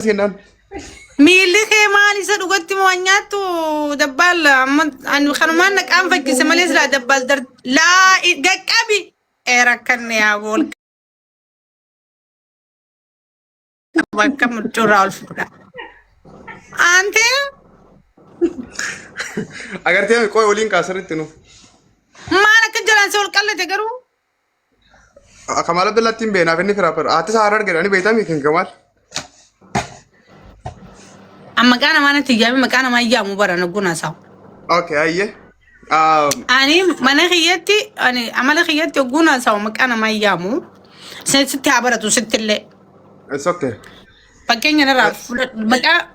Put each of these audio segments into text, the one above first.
سينان ميلي مالي سدوغتي موانياتو دبال أن خنمانك أنفك سماليز لا دبال در لا قاكابي إيراكن يا بول كم تورا الفكرة أنت اگر تي کوئی ولين كاسرت نو ما لك جلان سول كله تجرو كمال عبد الله تيم بينا فيني فرابر اتي سارر گراني بيتا ميكن كمال أما كان ما نتيجة ما كان ما يجي مباراه نقولنا سوا اوكي ايه أنا ما خيتي أنا عمل خيتي وقولنا سوا ما كان ما يجي ستي عبرت وست اللي اتس اوكي Pakenya na raf maka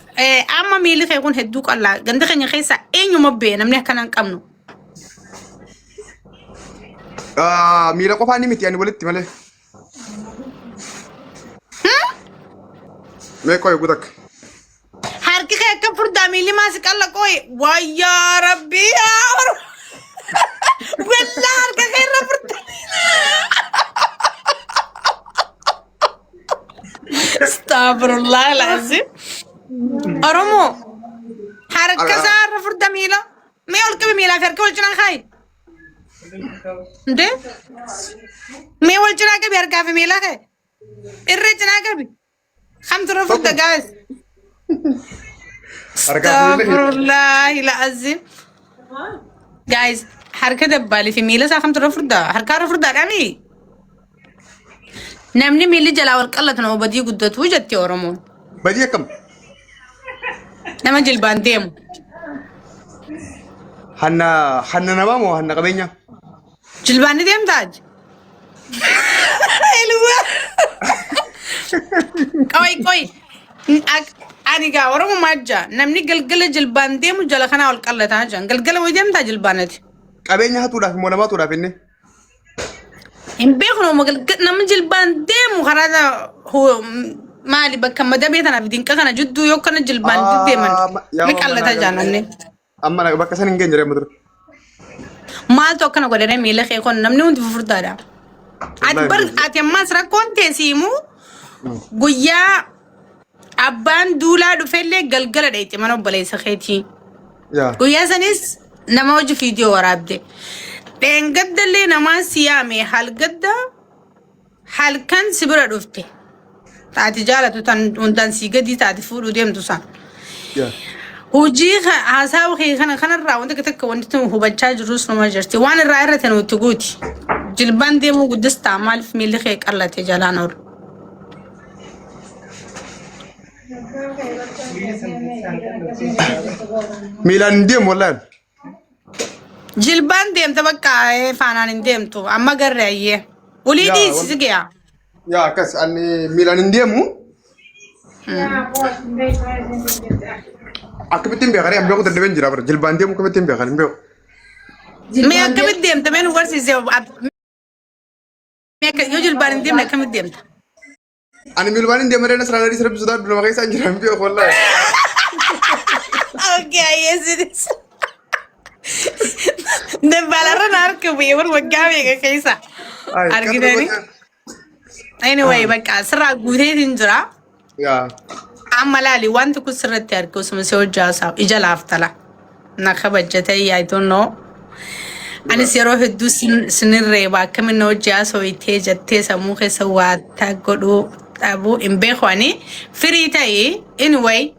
ama mili kay kun heduk alla ganda kanya kaysa enyo mabbe namne kanan kamno ميلا قفا ني متي اني ولدت ماله ما كوي غدك harki kay ka furda mili masik alla koy wa ya rabbi ya wallah ka kay furda استغفرالله العظيم أرمو حركة كسر فرد ميلا ما يقول كم ميلا فرق ولا جنا خاي ده ما يقول جنا كم يركع في ميلا خاي الرجنا كم خمس رفض جالس استغفرالله العظيم جايز حركة دبالي في ميلا سا خمس رفض حركة رفض يعني نمني ميلي جلاول قلت نو بدي قدت وجدت يورمون بدي كم نما جلبان ديم حنا نمامو حنا قبينيا جلبان ديم تاج حلوة كوي أنا قاورم ماجا نمني قلقلة جلبان ديم وجلا خنا والقلة تاجا قلقلة وديم تاج جلبانتي قبينيا هتولا في مولا ما تولا فيني إن بيخنو مقل نمن جلبان ديم وخلاص هو مالي بكم ده بيتنا بدين كنا جدو يوكنا جلبان ديم مقلة تاجا نمني أما أنا بكسر إنجن جري مدر ما توكنا قدرنا ميله خي كون نمني وانت في فردارا أتبر أتيما سرا كون تسيمو قويا أبان دولا دفعله قلقلة ديتي منو بلاي سخيتي قويا سنيس نموج فيديو ورابده تنقد اللي نما سيامي حال قد حال كان سبرا دفته تعتي جالة تن سيقدي تعتي فولو ديم تسان وجي عساو خي خنا الرا وانت كتك وانت هو بتشاج روس نما جرتي وانا الرائرة تنو تقوتي جلبان ديمو قد استعمال في ميلي خيك الله تجالانور ميلان ديم ولا جلبان ديم تبقى فانان ديم تو اما قرأيه وليدي سيجيا يا كاس اني ميلان ديمو أكبتين بيخاري أم بيوكو تدبين جرابر جلبان ديمو كبتين بيخاري أم بيوكو مي أكبت ديم تمين ورسي زيو يو جلبان ديم نكمت ديم أنا ميلان ديم مرينا سرنا دي سرب زدار بلما كيسان جرام بيوكو والله اوكي يس نبالرنا ناركو بيور وقامي كيسا أرجعني anyway بقى سرعة قوتي تنجرا يا عملالي وانت كسرت تاركو سمسيو جاسا إجال أفتلا نخبجتي I don't know أنا سيروح الدو سنين ريبا كمين نو جاسو يتيجت سموخي سوات تاقودو أبو إمبيخواني فريتاي anyway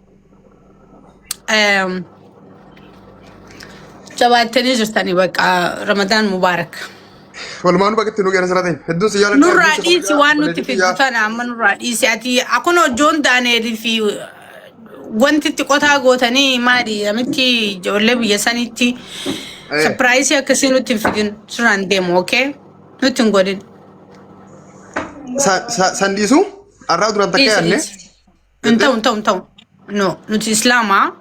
جواتني جرتاني بقى رمضان مبارك والله ما نبغى تنو جالس راتين هدو سيالة نور رئيسي وانو تفيدتنا عما نور رئيسي أتي أكونو جون دانيري في وانتي تقوتها قوتاني ماري أمتي جولي بيساني تي سبرايسي أكسينو تفيدين سران ديمو أوكي نتن قولين سانديسو أراو دوران تكي أني انتو نو نتي إسلاما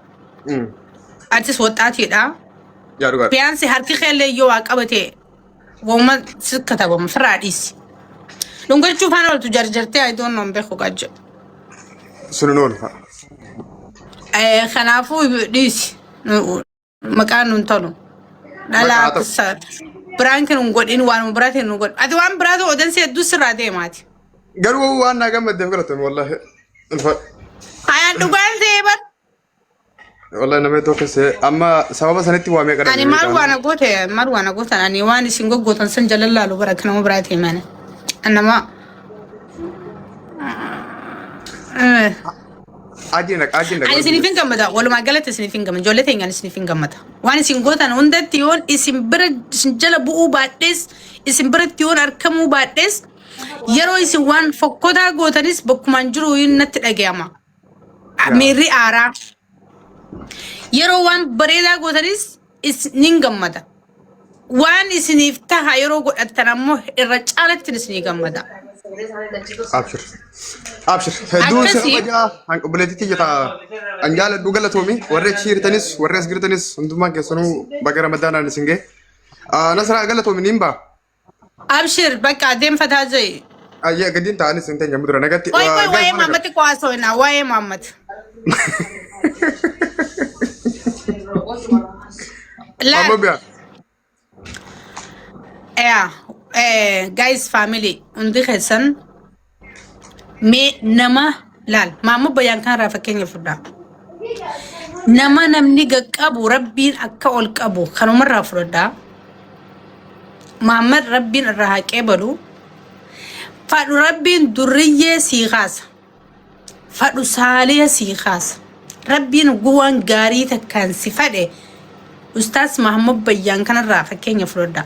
أتي سوتاتي دا يا رجال بيانسي هركي خيلي يواك أبتي وما سكتة وما فراديس لو قلت شوف أنا ولا تجرجرتي I don't know بيخو قاج سنون خنافو ديس مكان نطلو لا قصة برانك نقول إنه وان مبراتي نقول أدوان برادو ودن سيدوس رادي ماتي قالوا وانا قام الدم قلتهم والله Ayaan dhugaan ta'ee bar. Wallahi namni tokko se amma sababa sanitti waamee kadhate. Ani maal waan gootan ani waan isin goggootan san jalallaalu bara kana biraati mana. Annama Ajina. ani isinifin gammada walumaa galatti isinifin gammada ijoollee teenyaan isinifin gammada waan isin gootan hundatti yoon isin bira isin jala bu'uu baadhees isin biratti yoon argamuu baadhees yeroo isin waan fokkotaa gootanis bakkumaan jiru natti dhaga'ama. Miirri aaraa yeroo waan bareedaa gootanis isinin gammada waan isiniif taha yeroo godhattan ammoo irra caalatti isinii gammada. Abshir. Hedduu sirba obboleettiitti jira. Anjaala dhugala toomi warri achi hirtanis warri as girtanis hundumaan keessanuu baga ramadaanaan isin ga'e. Nasraa gala toomi niin baa. Abshir bakka adeemfataa jee. Ayyee gadiin ta'anis hin teenye mudura nagatti. Oi waa'ee maammatti qaasoina waa'ee maammatti. Amma biyaa. Guys family undi keessan mee nama laal maamma bayaan kan irraa fakkeenya fudhaa. Nama namni qaqqabu rabbiin akka ol qabu kanumarraa fudhadhaa. Maamad rabbiin irraa haqee balu. Fadhu rabbiin durriyyee sii kaasa. Fadhu saaliya sii kaasa. Rabbiin guwaan gaarii takkaan si fadhe. Ustaas Mahammad Bayyaan kanarraa fakkeenya fudhadhaa.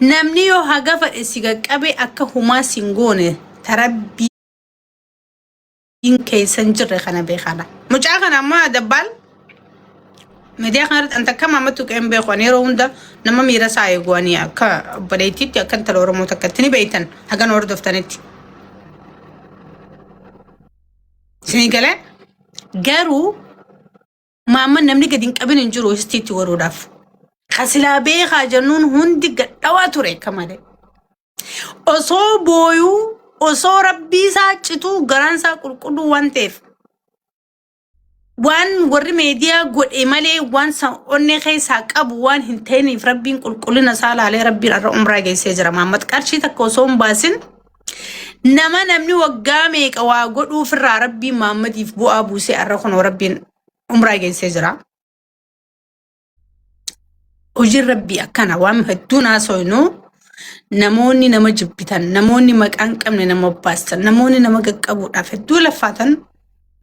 Namni yoo haga fadhe si qaqqabe akka humaa sin goone tarabbiin keessan jirre kana beekana. Mucaa kana ammaa dabbal miidiyaa kanarratti anta akka maammatu qeen beekan yeroo hunda nama miira isaa eeguwanii akka obboleettiitti akka intala Oromoo takkatti ni beeytan hagan hordoftanitti. Isinii galee garuu maamman namni gadi hin qabin hin jiru istiitti waruudhaaf. Kasilaa beekaa jennuun hundi gadhawaa ture kamale. Osoo booyuu osoo rabbii isaa cituu garaan isaa qulqulluu waan ta'eef. Waan warri meediyaa godhe malee waan onnee keessaa qabu waan hin ta'iniif rabbiin qulqullina isaa laalee rabbiin irra umraa geessee jira. Maammat qarshii takka osoo hin baasin namni waggaa meeqa waa godhuuf irraa rabbiin maammatiif bu'aa buusee irra kunoo rabbiin umraa geessee jira. Hojiin rabbii akkana waan hedduun haasoynu namoonni nama jibbitan namoonni maqaan qabne nama baastan namoonni nama qaqqabuudhaaf hedduu lafaatan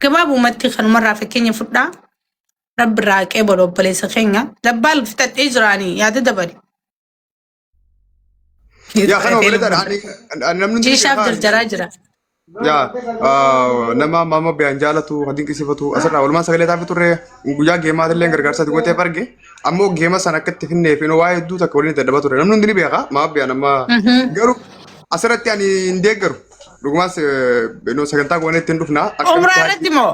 gabaabumatti kanumarraa fakkeenya fudhaa rabbi irraa haqee balu obboleessa keenya dabbaal fixadhee jiraanii yaada dabali. Yaa kana obboleessa namni Jiishaaf jarjaraa jira. Yaa nama maamma Bayyaan jaalatu hadiin qisifatu asirraa walumaan sagalee taa'ee turre guyyaa geemaatillee gargaarsaatti gootee barge ammoo geema sana akkatti finnee fi waa hedduu takka waliin dadhabaa ture namni hundi ni beeka maamma Bayyaan amma garuu asirratti ani hin deeggaru dhugumaas sagantaa goonee ittiin dhufna. Umraa irratti moo?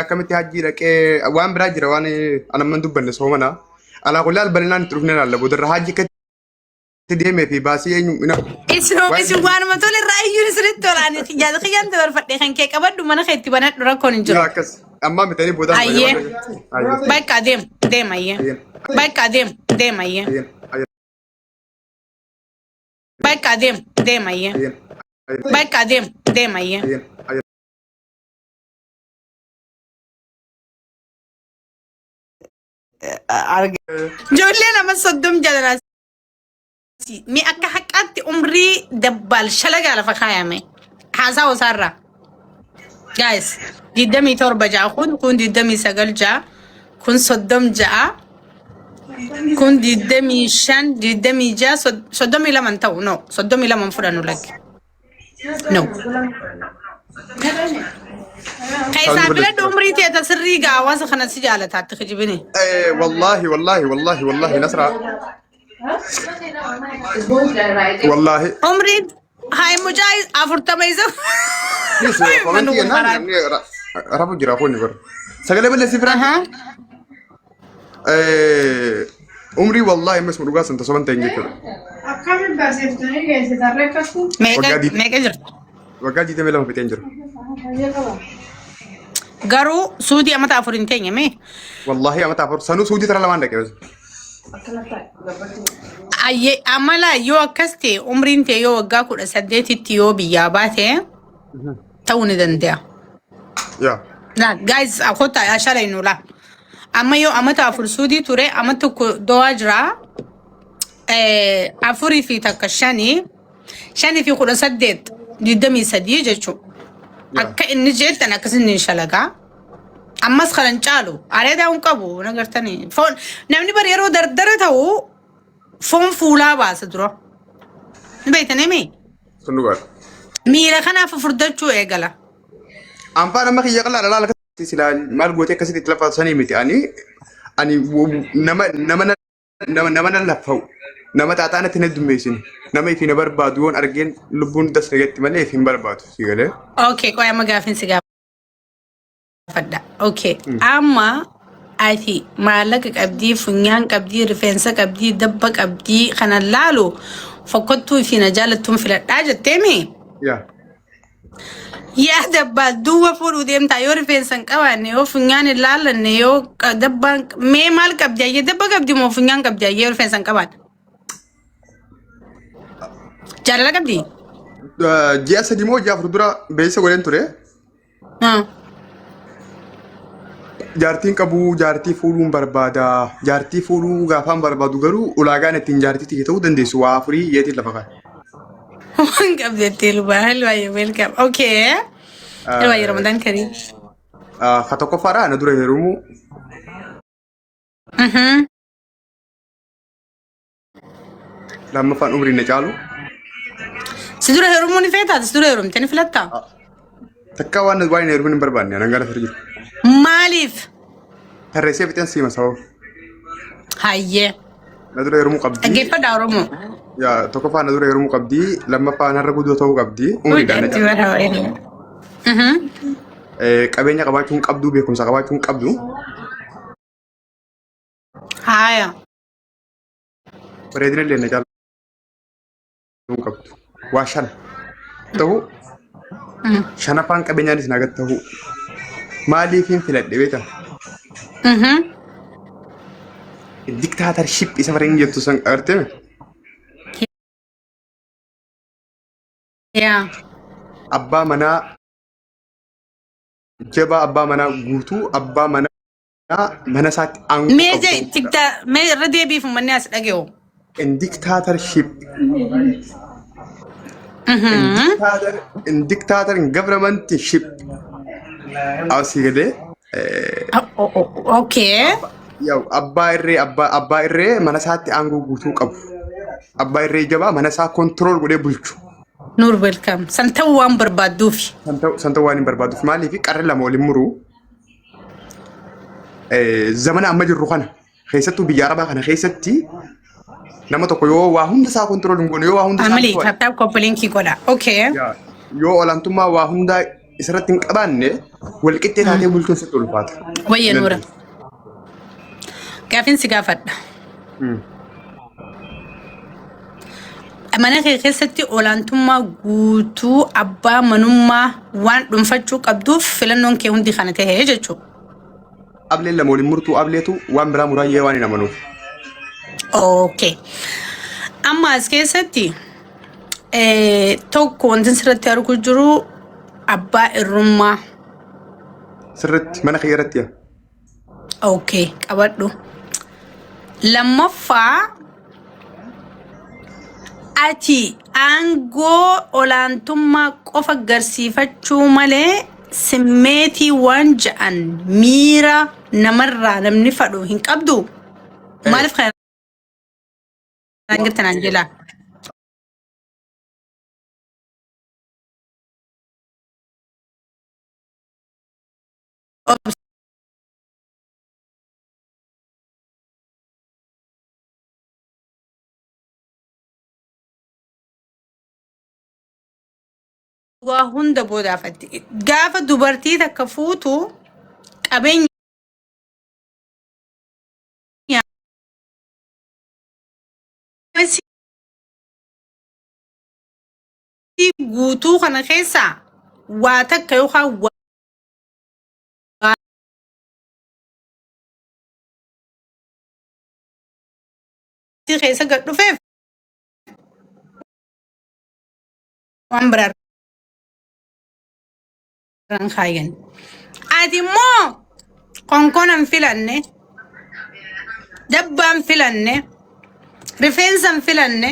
Akkamitti hajjii dhaqee waan biraa jira waan anamman dubbanne soomana alaa kullee albalinaan itti dhufnee laalla boodarra hajji deemee fi baasii eenyu isin waanuma tole irraa iyyuu isinitti tolaan xiyyaan dabarfadhee kan kee qabadhu mana keetti banadhu rakkoon hin jiru. akkas ammaa bitanii boodaan Ayyee bakka deem ayyee bakka deem ayyee bakka deem ayyee bakka deem ayyee. Ijoollee nama 30 jalaa mi akka haqqaatti umrii dabbaal shalagaa lafa kaayame haasaa osaarraa. Guys, 27 ja'a kun 29 ja'a kun 30 ja'a kun 25 26 32 ta'u no 32 fudhannu lakki. No. Kaisaa biladhu umrii teeta sirrii gaa hawaasa kana si jaalataatti kijibini. والله نصرة والله عمري هاي مجايز أفرطة ميزة رابو جرافوني بر سجل بل سفرة عمري والله مس مروقاس انت سوون تنجي كده ميكا جرت وقاعد جيت ملهم بتنجر قارو سودي أما تأفرين تاني مي والله أما تعرف سنو سودي ترى لما عندك بس أي أملا يو كستي عمرين تيو وقاكو سديتي تيو بياباتي توني دنديا يا لا جايز اخوتا يا شالينو لا اما يو اما تافر سودي توري اما تكو دواجرا افوري في تكشاني شاني في خلا سدد دي دمي سدي جچو يا akka inni jeetan akkasin shalagaa ammas kalan caalu areeda un qabu nagartani foon namni bari yeroo dardara ta'u foon fuulaa baasa dura ni beeytanii mi سنوغار miila kanaaf furdachuu eegala أمبا أنا ما خي يقلا لا لا كسيلا مال قوتي كسيتي تلفا سني متي أني نما نلفو نما تعطانا تندم ميسين نما يفينا بربادون أرجين لبون دس رجعت مالي يفين برباد سيقولي okay qoya ma gaafin si gaafadha okay amma ati maallaqa qabdii funyaan qabdii rifeensa qabdii dabba qabdii kana laalu fokkottuu fi na jaalattuun filadhaa jettee mi يا yaa dabbaa duuba fuudhuu deemtaa yoo rifeensan qabaanne yoo funyaan hin laallanne yoo dabbaan mee maal qabdi ayyee dabba qabdi moo funyaan qabdi ayyee rifeensan qabaanne jaalala qabdi جي أسدي مو جا فردورا بيسا قولين توري جارتين كابو جارتي فولون بربادا جارتي فولو غافان بربادو غرو ولاغان اتين جارتي تيتو دندسو وافري يتي لفقا waan qabdettee lubaa halwaayee welcome okay halwaayee ramadan kariim خاتوكو فارا أنا دوري هيرومو لما فان عمري نجالو si dura heerumuu ni feetaa si dura heerumte ni filattaa تكا وانا واين هيرومو برباني أنا قاعد فرجي maaliif هرسي بتين سيما سوا hayyee ندوري هيرومو قبدي dhaggeeffadhaa oromoo يا توكو فانا دوري هيرومو قبدي لما فان هرقو دو تو قبدي عمري دانا hojjetti bara wayii qabeenya qabaachuun qabdu beekumsa qabaachuun qabdu haaya bareedina illee na jaalatu qabdu waa shan ta'u shanafaan qabeenyaanis nagat ta'u maaliifin filadhe beekta diktaatarship isa fariin jettu san agartee yaa abbaa manaa jabaa abbaa manaa guutuu abbaa manaa mana isaatti aangoo mee je tikta mee irra deebiif manni as dhageewu in dictatorship in dictator in governmentship asii galee okay yaw abbaa irree mana isaatti aangoo guutuu qabu abbaa irree jabaa mana isaa kontirool godhee bulchu nur welcome san ta'uu waan barbaadduufi santa waan hin barbaaduuf maaliif qarri lama waliin muruu zamana amma jirru kana keessattuu biyya arabaa kana keessatti nama tokko yoo waa hunda isaa kontirool hin goone yoo waa hunda amali taaptaap koppiliinkii godha okay yoo olaantummaa waa hundaa isarratti hin qabaanne walqixxee taatee bulchuun sitti ulfaata. Wayya nuura. Gaafin si gaafadha. Mana kee keessatti olaantummaa guutuu abbaa manummaa waan dhuunfachuu qabduuf filannoon kee hundi kana ta'ee jechuudha. Ableen lama waliin murtuu ableetu waan biraa muraayyee waan hin amanuuf. Okay. Amma as keessatti tokko wanti sirriitti arguu jiru abbaa irrummaa. Sirriitti mana kee irratti yaa. Okay, qabadhu. Lammaffaa ati aangoo olaantummaa qofa agarsiifachuu malee simmeetii waan ja'an miira namarraa namni fadhu hin qabdu. Maaliif kana jirtan Anjela? Waa hunda boodaafatti gaafa dubartii takka fuutu qabeenya guutuu kana keessa waa takka yookaan keessa gad dhufeef waan biraa kaayan ati immoo konkonan filanne dabbaan filanne rifeensan filanne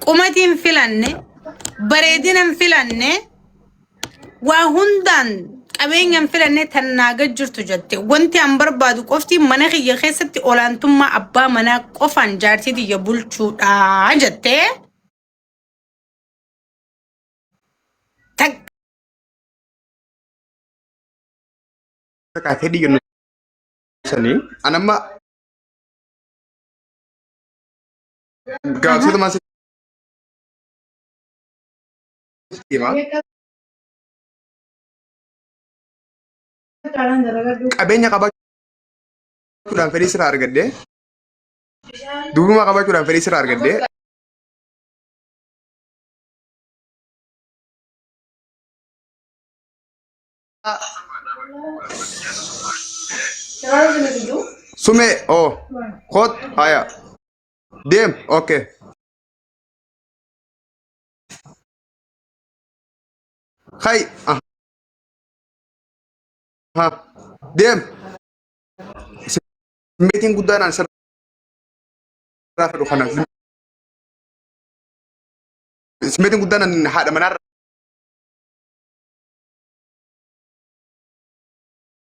qumatiin filanne bareedinan filanne waa hundaan qabeenyan filanne tannaaga jirtu jette wanti an barbaadu qofti mana kiyya keessatti olaantummaa abbaa manaa qofaan jaartii tiyya bulchuudha jette Kafee diignu sanii anamma gaafsota maas qabeenya qabaachuudhaan fedhii sirraa argadde duubummaa qabaachuudhaan fedhii sirraa argadde sume oh kot haya dem okay hay ha dem meeting guddaan sirraa fedhu kana meeting guddaan haadha manaa